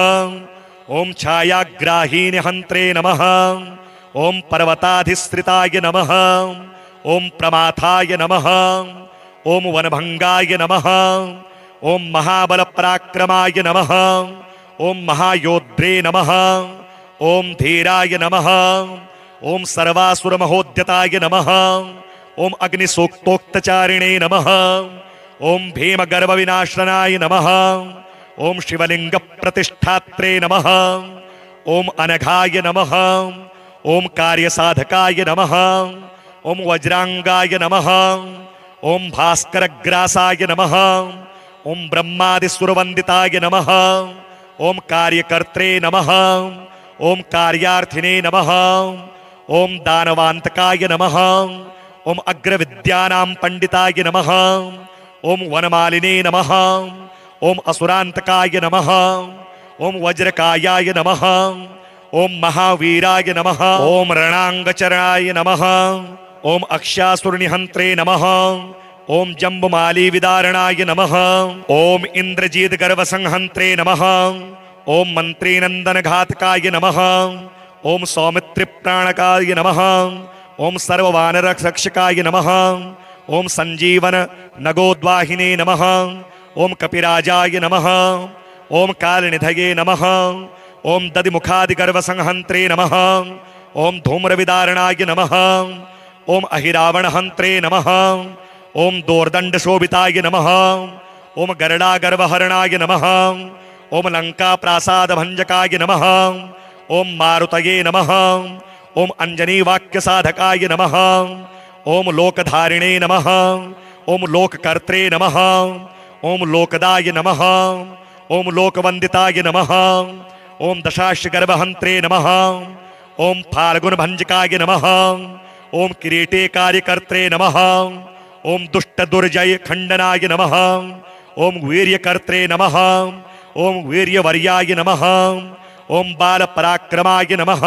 S1: ओम छायाग्राहीन हंत्रे नमः, ओम पर्वताधिश्रिताय नमः, ओम प्रमाथाय नमः, ओम वनभंगाय नमः, ओम महाबल पराक्रमाय नमः, ओम महायोद्रे नमः, ओम धीराय नमः, ओम सर्वासुर महोद्यताय नमः, ओम अग्निसूक्तोक्तचारिणे नमः, ओम भीम गर्भ विनाशनाय नमः, ओम शिवलिंग प्रतिष्ठात्रे नमः, ओम अनघाय नमः, ओम कार्यसाधकाय नमः, ओम वज्रांगाय नमः, ओम भास्करग्रासाय नमः, ओम ब्रह्मादिसुरवंदिताय नमः, ओम कार्यकर्त्रे नमः, ओम कार्यार्थिने नमः, ओम दानवांतकाय नमः, ओम अग्रविद्यानां पंडिताय नमः, ओम वनमालिने नमः, ओम असुरांतकाय नमः, ओम वज्रकायाय नमः, ओम महावीराय नमः, ओम रणांगचरणाय नमः, ओम अक्षासुरनिहंत्रे नमः, ओम जम्बुमाली विदारणाय नमः, ओम इंद्रजीत गर्वसंहंत्रे नमः, ओम मंत्रीनंदन घातकाय नमः, ओम सौमित्र प्राणकाय नमः, ओम सर्ववानरक्षकाय नमः, ओम संजीवन नगोद्वाहिने नमः, ओम कपिराजाय नमः, ओम कालनिधये नमः, ओम दधिमुखादिगर्वसंहंत्रे नमः, ओम धूम्रविदारणाय नमः, ओम अहिरावणहंत्रे नमः, ओम दोर्दंडशोभिताय नमः, ओम गरुडागर्वहरणाय नमः, ओम लंका प्रासाद भंजकाय नमः, ओम मारुतये नमः, ओम अंजनी वाक्य साधकाय नमः, ओम लोकधारिणे नमः, ओम लोककर्त्रे नमः, ओम लोकदाय नमः, ओम लोकवंदिताय नमः, ओम दशाश्वगर्भहंत्रे नमः, ओम फाल्गुन भंजकाय नमः, ओम किरीटे कार्यकर्त्रे नमः, ओम दुष्ट दुर्जय खंडनाय नमः, ओम वीर्यकर्त्रे नमः, ओम वीर्यवर्याय नमः, ओम बाल पराक्रमाय नमः,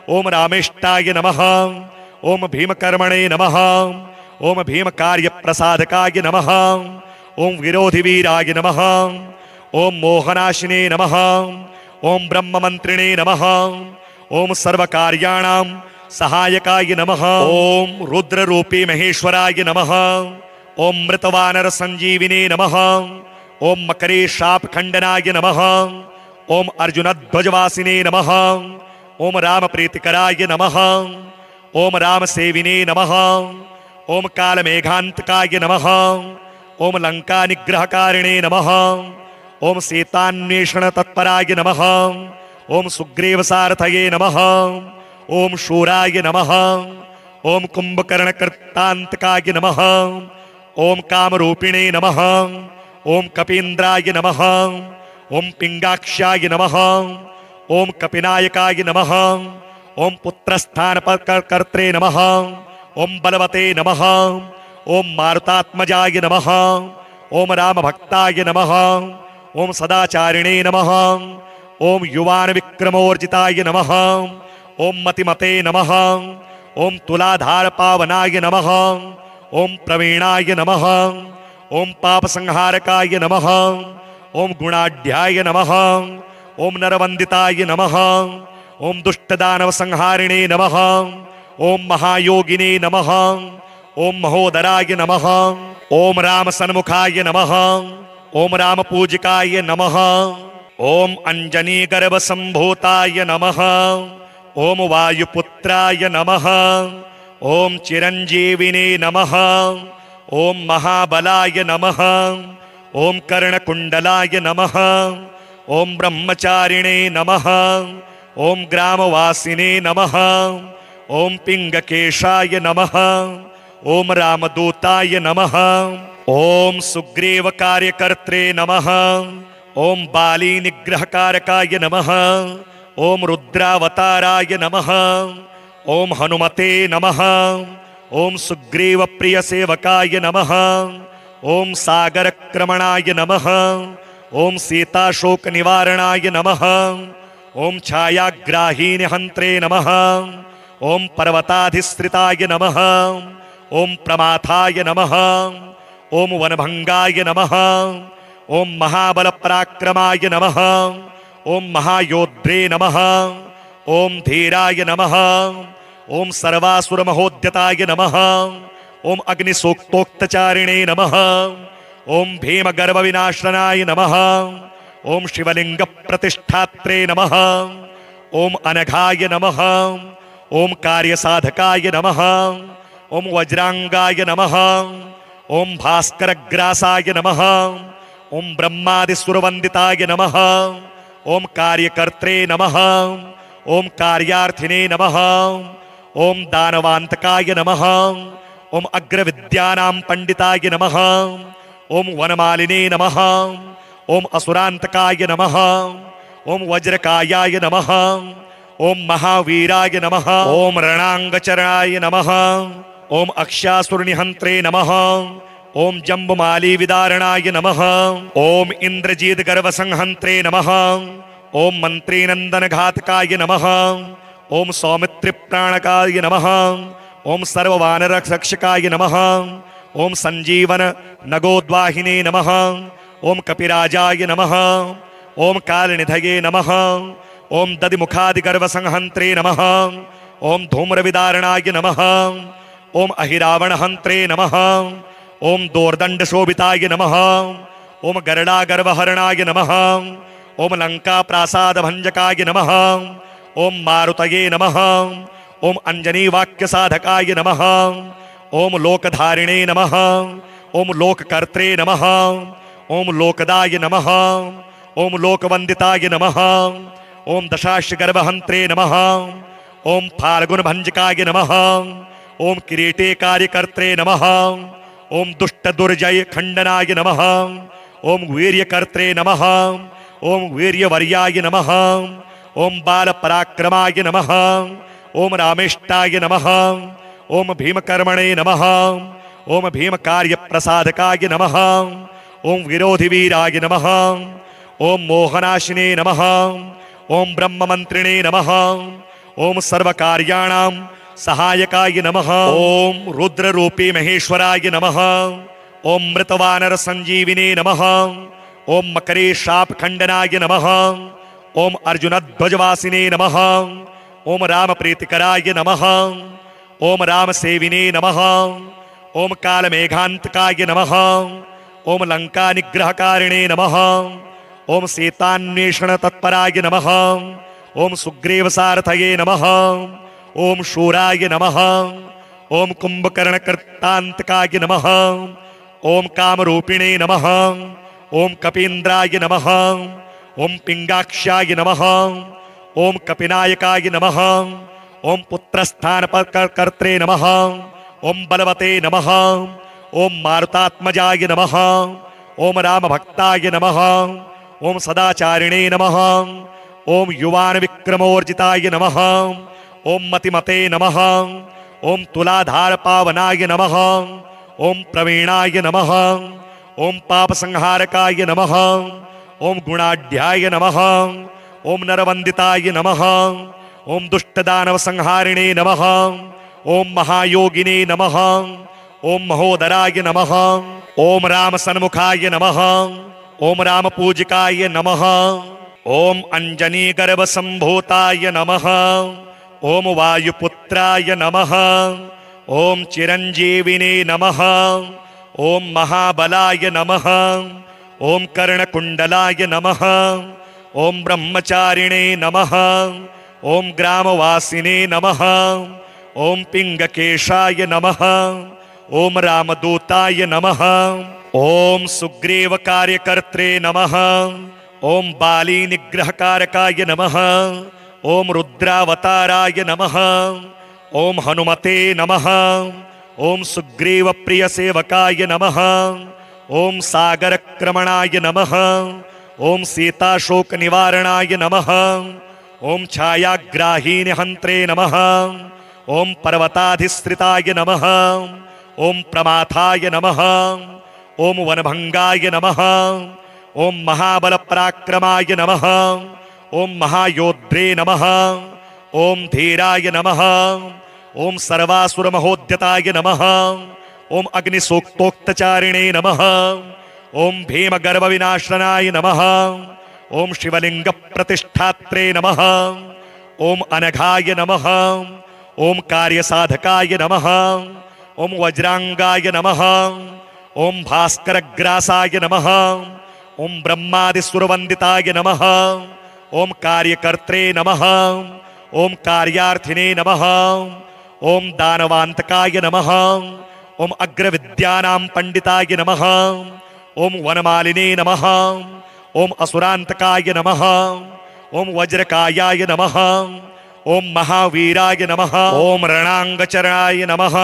S1: ओम रामेष्टाय नमः, ओम भीमकर्मणे नमः, ओम भीम कार्य प्रसादकाय नमः, ओम विरोधि वीराय नमः, ओम मोहनाशिने नमः, ओम ब्रह्म मंत्रिणे नमः, ओम सर्वकार्याणां सहायकाय नमः, ओम रुद्र रूपी महेश्वराय नमः, ओम मृतवानर संजीविने नमः, ओम मकरे शाप खंडनाय नमः, ओम अर्जुन ध्वजवासिने नमः, ओम राम प्रीतिकराय नमः, ओम राम सेविने नमः, ओम कालमेघांतकाय नमः, ओम लंका निग्रहकारिणे नमः, ओम सीतान्वेषण तत्पराय नमः, ओम सुग्रीव सारथये नमः, ओम शूराय नमः, ओम कुंभकर्णकृतांतकाय नमः, ओम कामरूपिणे नमः, ओम कपीन्द्राय नमः, ओम पिंगाक्षाय नमः, ओम कपिनायकाय नमः, ओम पुत्रस्थानकर्त्रे नमः, ओम बलवते नमः, ओम मारुतात्मजाय नमः, ओम रामभक्ताय नमः, ओम सदाचारिणे नमः, ओम युवान विक्रमोर्जिताय नमः, ओम मतिमते नमः, ओम तुलाधार पावनाय नमः, ओम प्रवीणाय नमः, ओम पापसंहारकाय नमः, ओम गुणाढ्याय नमः, ओम नरवंदिताय नमः, ओम दुष्टदानव संहारिणे नमः, ओम महायोगिने नमः, ओम महोदराय नमः, ओम राम सन्मुखाय नमः, ओम राम पूजिकाय नमः, ओम अंजनी गर्भ संभूताय नमः, ओम वायुपुत्राय नमः, ओम चिरंजीविने नमः, ओम महाबलाय नमः, ओम कर्णकुंडलाय नमः, ओम ब्रह्मचारिणे नमः, ओम ग्रामवासिने नमः, ओम पिंगकेशाय नमः, ओम रामदूताय नमः, ओम सुग्रीव कार्यकर्त्रे नमः, ओम बाली निग्रहकारकाय नमः, ओम रुद्रावताराय नमः, ओम हनुमते नमः, ओम सुग्रीव प्रिय सेवकाय नमः, ओम सागर क्रमणाय नमः, ओम सीताशोक निवारणाय नमः, ओम छायाग्राहीन हंत्रे नमः, ओम पर्वताधिश्रिताय नमः, ओम प्रमाथाय नमः, ओम वनभंगाय नमः, ओम महाबल पराक्रमाय नमः, ओम महायोद्रे नमः, ओम धीराय नमः, ओम सर्वासुर महोद्यताय नमः, ओम अग्निसूक्तोक्तचारिणे नमः, ओम भीम गर्भ विनाशनाय नमः, ओम शिवलिंग प्रतिष्ठात्रे नमः, ओम अनघाय नमः, ओम कार्यसाधकाय नमः, ओम वज्रांगाय नमः, ओम भास्करग्रासाय नमः, ओम ब्रह्मादिसुरवंदिताय नमः, ओम कार्यकर्त्रे नमः, ओम कार्यार्थिने नमः, ओम दानवांतकाय नमः, ओम अग्रविद्यानां पंडिताय नमः, ओम वनमालिने नमः, ओम असुरांतकाय नमः, ओम वज्रकायाय नमः, ओम महावीराय नमः, ओम रणांगचरणाय नमः, ओम अक्षासुरनिहंत्रे नमः, ओम जम्बुमाली विदारणाय नमः, ओम इंद्रजीत गर्भसंहंत्रे नमः, ओम मंत्रीनंदन घातकाय नमः, ओम सौमित्र प्राणकाय नमः, ओम सर्ववानर रक्षकाय नमः, ओम संजीवन नगोद्वाहिने नमः, ओम कपिराजाय नमः, ओम कालनिधये नमः, ओम दधिमुखादिगर्भसंहंत्रे नमः, ओम धूम्रविदारणाय नमः, ओम अहिरावणहंत्रे नमः, ओम दोर्दंडशोभिताय नमः, ओम गरुडागर्भहरणाय नमः, ओम लंका प्रासाद भंजकाय नमः, ओम मारुतये नमः, ओम अंजनी वाक्य साधकाय नमः, ओम लोकधारिणे नमः, ओम लोककर्त्रे नमः, ओम लोकदाय नमः, ओम लोकवंदिताय नमः, ओम दशाश गर्भहंत्रे नमः, ओम फाल्गुन भंजकाय नमः, ओम किरीटे कार्यकर्त्रे नमः, ओम दुष्ट दुर्जय खंडनाय नमः, ओम वीर्यकर्त्रे नमः, ओम वीर्यवर्याय नमः, ओम बाल पराक्रमाय नमः, ओम रामेष्टाय नमः, ओम भीमकर्मणे नमः, ओम भीम कार्य प्रसादकाय नमः, ओम विरोधि वीराय नमः, ओम मोहनाशिने नमः, ओम ब्रह्म मंत्रिणे नमः, ओम सर्वकार्याणां सहायकाय नमः, ओम रुद्र रूपी महेश्वराय नमः, ओम मृतवानर संजीविने नमः, ओम मकरे शाप खंडनाय नमः, ओम अर्जुन ध्वजवासिने नमः, ओम राम प्रीतिकराय नमः, ओम राम सेविने नमः, ओम काल मेघांतकाय नमः, ओम लंका निग्रहकारिणे नमः, ओम सीतान्वेषण तत्पराय नमः, ओम सुग्रीव सारथये नमः, ओम शूराय नमः, ओम कुंभकर्ण कृतांतकाय नमः, ओम कामरूपिणे नमः, ओम कपीन्द्राय नमः, ओम पिंगाक्षाय नमः, ओम कपिनायकाय नमः, ओम पुत्रस्थान कर्त्रे नमः, ओम बलवते नमः, ओम मारुतात्मजाय नमः, ओम राम भक्ताय नमः, ओम सदाचारिणे नमः, ओम युवान विक्रमोर्जिताय नमः, ओम मतिमते नमः, ओम तुलाधार पावनाय नमः, ओम प्रवीणाय नमः, ओम पाप संहारकाय नमः, ओम गुणाढ्याय नमः, ओम नरवंदिताय नमः, ओम दुष्टदानव संहारिणे नमः, ओम महायोगिने नमः, ओम महोदराय नमः, ओम राम सन्मुखाय नमः, ओम राम पूजिकाय नमः, ओम अंजनी गर्भ संभूताय नमः, ओम वायुपुत्राय नमः, ओम चिरंजीविने नमः, ओम महाबलाय नमः, ओम कर्णकुंडलाय नमः, ओम ब्रह्मचारिणे नमः, ओम ग्रामवासिने नमः, ओम पिंगकेशाय नमः, ओम रामदूताय नमः, ओम सुग्रीव कार्यकर्त्रे नमः, ओम बाली निग्रहकारकाय नमः, ओम रुद्रावताराय नमः, ओम हनुमते नमः, ओम सुग्रीव प्रिय सेवकाय नमः, ओम सागर क्रमणाय नमः, ओम सीता शोक निवारणाय नमः, ओम छायाग्राहीन हंत्रे नमः, ओम पर्वताधिश्रिताय नमः, ओम प्रमाथाय नमः, ओम वनभंगाय नमः, ओम महाबल पराक्रमाय नमः, ओम महायोद्रे नमः, ओम धीराय नमः, ओम सर्वासुर महोद्यताय नमः, ओम अग्निसूक्तोक्तचारिणे नमः, ओम भीम गर्भ विनाशनाय नमः, ओम शिवलिंग प्रतिष्ठात्रे नमः, ओम अनघाय नमः, ओम कार्यसाधकाय नमः, ओम वज्रांगाय नमः, ओम भास्करग्रासाय नमः, ओम ब्रह्मादिसुरवंदिताय नमः, ओम कार्यकर्त्रे नमः, ओम कार्यार्थिने नमः, ओम दानवांतकाय नमः, ओम अग्रविद्यानां पंडिताय नमः, ओम वनमालिने नमः, ओम असुरांतकाय नमः, ओम वज्रकायाय नमः, ओम महावीराय नमः, ओम रणांगचरणाय नमः,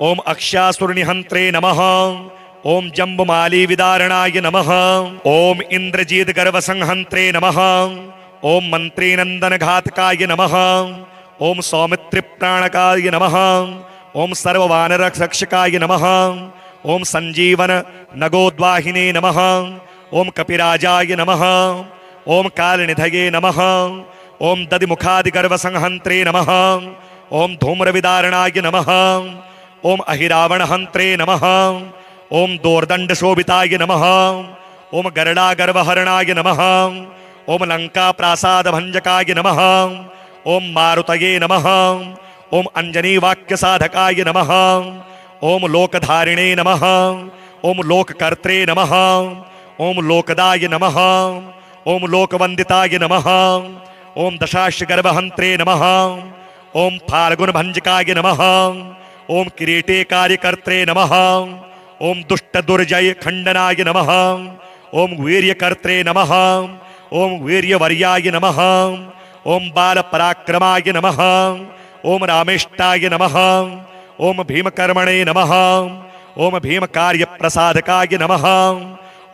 S1: ओम अक्षासुरनिहंत्रे नमः, ओम जम्बुमाली विदारणाय नमः। ओम इंद्रजीत गर्भ संहंत्रे नमः। ओम मंत्री नंदन घातकाय नमः। ओम सौमित्री प्राणकाय नमः। ओम सर्ववानर रक्षकाय नमः। ओम संजीवन नगोद्वाहिने नमः। ओम कपिराजाय नमः। ओम कालनिधये नमः। ओम दधिमुखादिगर्भ संहंत्रे नमः। ओम धूम्रविदारणाय नमः। ओम अहिरावण हंत्रे नमः। ओम दोर्दंड शोभिताय नमः। ओम गरुड़ा गर्भहरणाय नमः। ओम लंका प्रासाद भंजकाय नमः। ओम मारुतये नमः। ओम अंजनी वाक्य साधकाय नमः। ओम लोकधारिणे नमः। ओम लोककर्त्रे नमः। ओम लोकदाय नमः। ओम लोकवंदिताय नमः। ओम दशाश गर्भहंत्रे नमः। ओम फाल्गुन भंजकाय नमः। ओम किरीटे कार्यकर्त्रे नमः। ओम दुष्ट दुर्जय खंडनाय नमः। ओम वीर्यकर्त्रे नमः। ओम वीर्यवर्याय नमः। ओम बाल पराक्रमाय नमः। ओम रामेष्टाय नमः। ओम भीमकर्मणे नमः। ओम भीम कार्य प्रसादकाय नमः।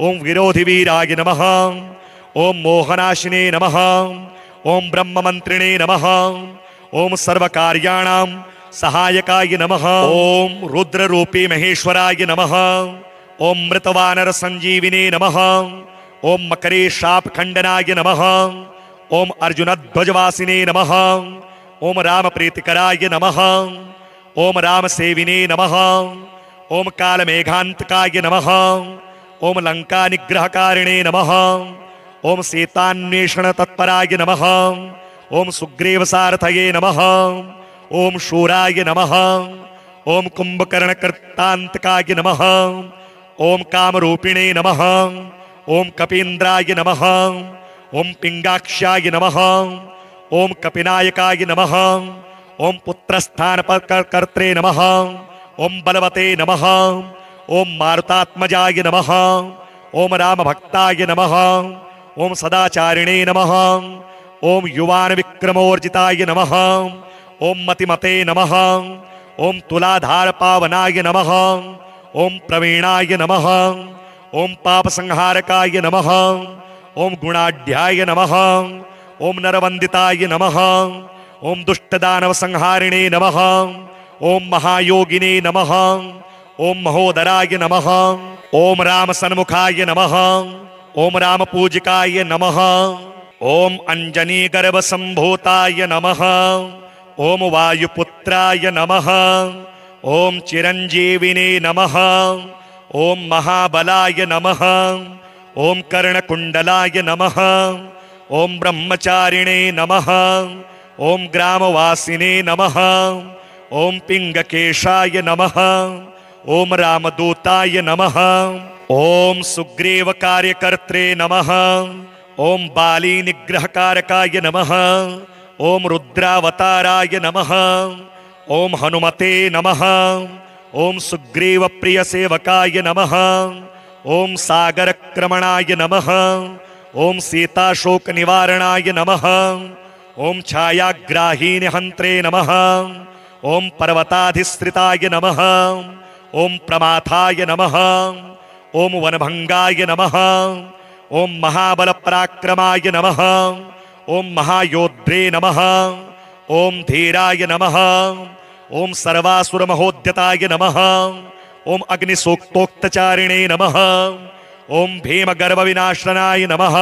S1: ओम विरोधि वीराय नमः। ओम मोहनाशिने नमः। ओम ब्रह्म मंत्रिणे नमः। ओम सर्वकार्याणां सहायकाय नमः। ओम रुद्र रूपी महेश्वराय नमः। ओम मृतवानर संजीविने नमः। ओम मकरे शाप खंडनाय नमः। ओम अर्जुन ध्वजवासिने नमः। ओम राम प्रीतिकराय नमः। ओम राम सेविने नमः। ओम कालमेघांतकाय नमः। ओम लंका निग्रहकारिणे नमः। ओम सीतान्वेषण तत्पराय नमः। ओम सुग्रीव सारथये नमः। ओम शूराय नमः। ओम कुंभकर्ण कृतांतकाय नमः। ओम कामरूपिणे नमः। ओम कपीन्द्राय नमः। ओम पिंगाक्षाय नमः। ओम कपिनायकाय नमः। ओम पुत्रस्थान कर्त्रे नमः। ओम बलवते नमः। ओम मारुतात्मजाय नमः। ओम राम भक्ताय नमः। ओम सदाचारिणे नमः। ओम युवान विक्रमोर्जिताय नमः। ओम मतिमते नमः। ओम तुलाधार पावनाय नमः। ओम प्रवीणाय नमः। ओम पाप संहारकाय नमः। ओम गुणाढ्याय नमः। ओम नरवंदिताय नमः। ओम दुष्टदानव संहारिणे नमः। ओम महायोगिने नमः। ओम महोदराय नमः। ओम राम सन्मुखाय नमः। ओम राम पूजिकाय नमः। ओम अंजनी गर्भ संभूताय नमः। ओम वायुपुत्राय नमः। ओम चिरंजीविने नमः। ओम महाबलाय नमः। ओम कर्णकुंडलाय नमः। ओम ब्रह्मचारिणे नमः। ओम ग्रामवासिने नमः। ओम पिंगकेशाय नमः। ओम रामदूताय नमः। ओम सुग्रीव कार्यकर्त्रे नमः। ओम बाली निग्रहकारकाय नमः। ओम रुद्रावताराय नमः। ओम हनुमते नमः। ओम सुग्रीव प्रिय सेवकाय नमः। ओम सागर क्रमणाय नमः। ओम सीताशोक निवारणाय नमः। ओम छायाग्राहीन हंत्रे नमः। ओम पर्वताधिश्रिताय नमः। ओम प्रमाथाय नमः। ओम वनभंगाय नमः। ओम महाबल पराक्रमाय नमः। ओम महायोद्रे नमः। ओम धीराय नमः। ओम सर्वासुर महोद्यताय नमः। ओम अग्निसूक्तोक्तचारिणे नमः। ओम भीम गर्भ विनाशनाय नमः।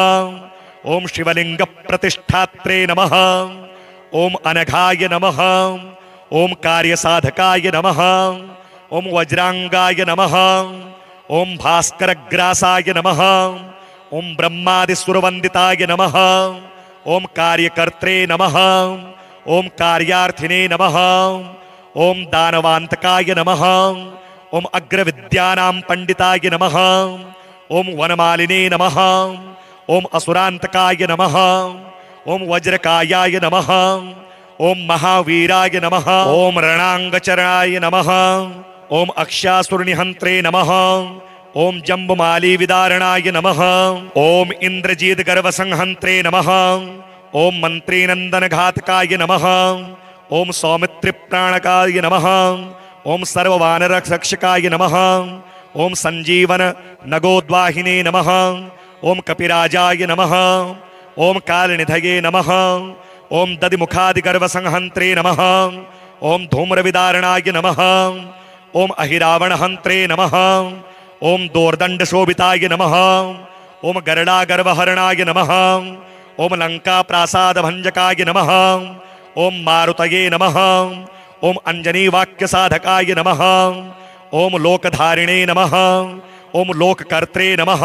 S1: ओम शिवलिंग प्रतिष्ठात्रे नमः। ओम अनघाय नमः। ओम कार्यसाधकाय नमः। ओम वज्रांगाय नमः। ओम भास्करग्रासाय नमः। ओम ब्रह्मादिसुरवंदिताय नमः। ओम कार्यकर्त्रे नमः। ओम कार्यार्थिने नमः। ओम दानवांतकाय नमः। ओम अग्रविद्यानां पंडिताय नमः। ओम वनमालिने नमः। ओम असुरांतकाय नमः। ओम वज्रकायाय नमः। ओम महावीराय नमः। ओम रणांगचरणाय नमः। ओम अक्षासुरनिहंत्रे नमः। ओम जम्बुमाली विदारणाय नमः। ओम इंद्रजीत गर्भ संहंत्रे नमः। ओम मंत्री नंदन घातकाय नमः। ओम सौमित्री प्राणकाय नमः। ओम सर्ववानर रक्षकाय नमः। ओम संजीवन नगोद्वाहिने नमः। ओम कपिराजाय नमः। ओम कालनिधये नमः। ओम दधिमुखादिगर्भसंहन्त्रे नमः। ओम धूम्रविदारणाय नमः। ओम अहिरावणहन्त्रे नमः। ओम दोर्दण्डशोभिताय नमः। ओम गरुडागर्वहरणाय नमः। ओम लङ्काप्रासादभञ्जकाय नमः। ओम मारुतये नमः। ओम अंजनीवाक्यसाधकाय नमः। ओम लोकधारिणे नमः। ओम लोककर्त्रे नमः।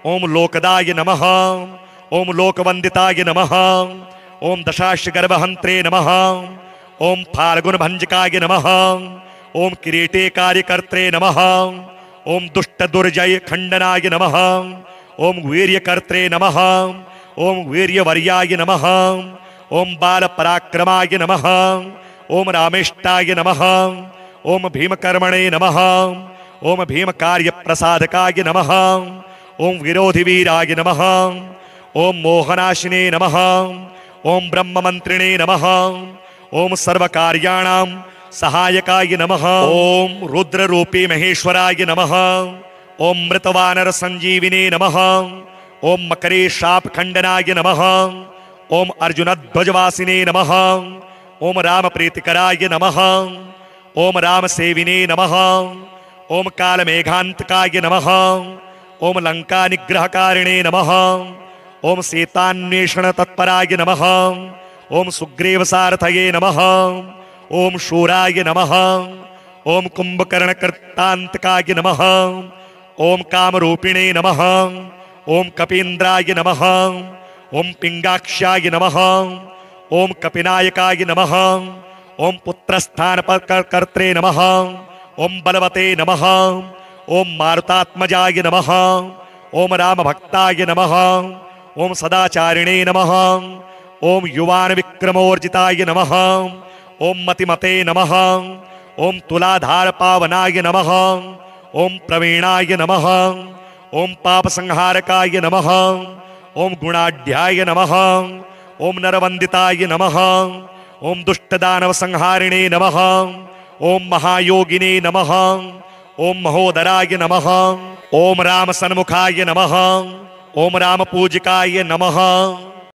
S1: ओम लोकदाय नमः। ओम लोकवंदिताय नमः। ओम दशाश्वगर्भहन्त्रे नमः। ओम फाल्गुनभञ्जकाय नमः। ओम किरीटे कार्यकर्त्रे नमः। ओम दुष्टदुर्जय खण्डनाय नमः। ओम वीर्यकर्त्रे नमः। ओम वीर्यवर्याय नमः। ओम बालपराक्रमाय नमः। ओम रामेष्टाय नमः। ओम भीमकर्मणे नमः। ओम भीमकार्यप्रसादकाय नमः। ओम विरोधिवीराय नमः। ओम मोहनाशिने नमः। ओम ब्रह्ममन्त्रिणे नमः। ओम सर्वकार्याणां सहायकाय नमः। ओम रुद्ररूपी महेश्वराय नमः। ओम मृतवानर संजीविने नमः। ओम मकरे शापखण्डनाय नमः। ओम अर्जुनध्वजवासिने नमः। ओम रामप्रीतिकराय नमः। ओम रामसेविने नमः। ओम कालमेघान्तकाय नमः। ओम लङ्कानिग्रहकारिणे नमः। ओम सीतान्वेषणतत्पराय नमः। ओम सुग्रीवसारथये नमः। ओम शूराय नमः। ओम कुम्भकर्णकृतान्तकाय नमः। ओम कामरूपिणे नमः। ओम कपीन्द्राय नमः। ओम पिंगाक्षाय नमः। ओम कपिनायकाय नमः। ओम पुत्रस्थानकर्त्रे नमः। ओम बलवते नमः। ओम मारुतात्मजाय नमः। ओम रामभक्ताय नमः। ओम सदाचारिणे नमः। ओम युवान विक्रमोर्जिताय नमः। ओम मतिमते नमः। ओम तुलाधार पावनाय नमः। ओम प्रवीणाय नमः। ओम पापसंहारकाय नमः। ओम गुणाढ्याय नमः। ओम नरवंदिताय नमः। ओम दुष्टदानव संहारिणे नमः। ओम महायोगिने नमः। ओम महोदराय नमः। ओम राम सन्मुखाय नमः। ओम राम पूजिकाय नमः।